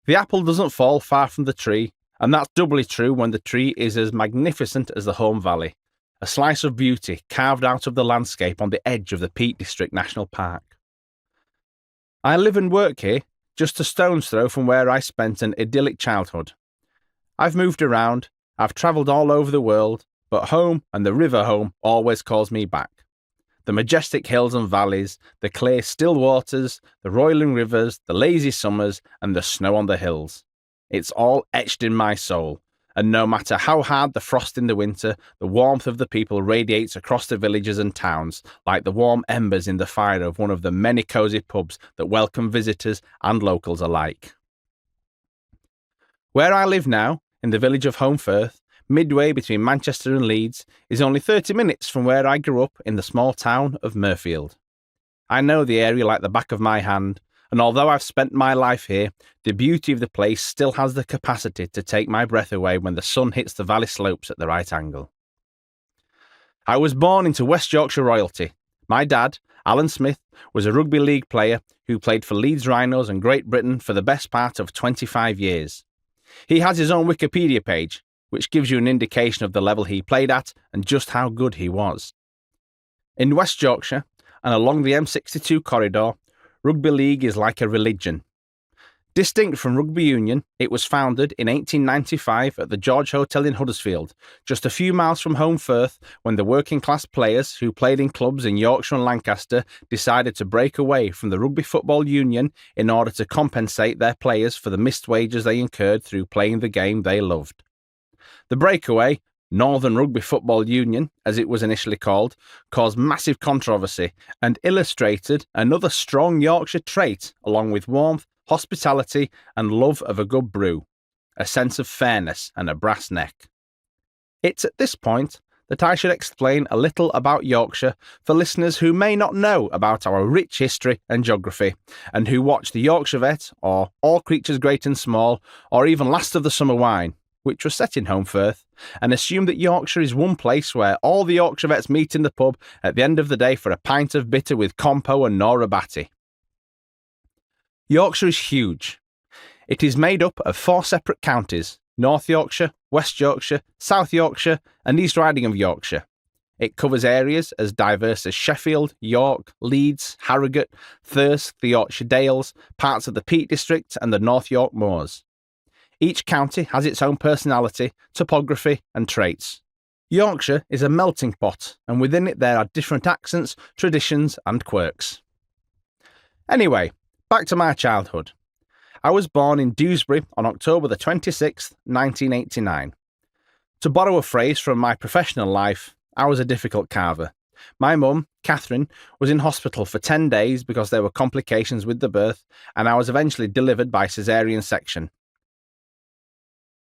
The apple doesn't fall far from the tree, and that's doubly true when the tree is as magnificent as the home valley, a slice of beauty carved out of the landscape on the edge of the Peak District National Park. I live and work here, just a stone's throw from where I spent an idyllic childhood. I've moved around, I've travelled all over the world, but home and the river home always calls me back. The majestic hills and valleys, the clear still waters, the roiling rivers, the lazy summers, and the snow on the hills. It's all etched in my soul, and no matter how hard the frost in the winter, the warmth of the people radiates across the villages and towns like the warm embers in the fire of one of the many cosy pubs that welcome visitors and locals alike. Where I live now, in the village of Holmfirth, midway between Manchester and Leeds, is only 30 minutes from where I grew up in the small town of Murfield. I know the area like the back of my hand, and although I've spent my life here, the beauty of the place still has the capacity to take my breath away when the sun hits the valley slopes at the right angle. I was born into West Yorkshire royalty. My dad, Alan Smith, was a rugby league player who played for Leeds Rhinos and Great Britain for the best part of 25 years. He has his own Wikipedia page, which gives you an indication of the level he played at and just how good he was. In West Yorkshire, and along the M62 corridor, rugby league is like a religion. Distinct from rugby union, it was founded in 1895 at the George Hotel in Huddersfield, just a few miles from Holmfirth, when the working class players who played in clubs in Yorkshire and Lancaster decided to break away from the Rugby Football Union in order to compensate their players for the missed wages they incurred through playing the game they loved. The breakaway, Northern Rugby Football Union, as it was initially called, caused massive controversy and illustrated another strong Yorkshire trait along with warmth, hospitality and love of a good brew, a sense of fairness and a brass neck. It's at this point that I should explain a little about Yorkshire for listeners who may not know about our rich history and geography, and who watch the Yorkshire Vet, or All Creatures Great and Small, or even Last of the Summer Wine, which was set in Holmfirth, and assume that Yorkshire is one place where all the Yorkshire vets meet in the pub at the end of the day for a pint of bitter with compo and Nora Batty. Yorkshire is huge. It is made up of 4 separate counties: North Yorkshire, West Yorkshire, South Yorkshire and East Riding of Yorkshire. It covers areas as diverse as Sheffield, York, Leeds, Harrogate, Thirsk, the Yorkshire Dales, parts of the Peak District and the North York Moors. Each county has its own personality, topography and traits. Yorkshire is a melting pot, and within it there are different accents, traditions and quirks. Anyway, back to my childhood. I was born in Dewsbury on October the 26th, 1989. To borrow a phrase from my professional life, I was a difficult carver. My mum, Catherine, was in hospital for 10 days because there were complications with the birth, and I was eventually delivered by caesarean section,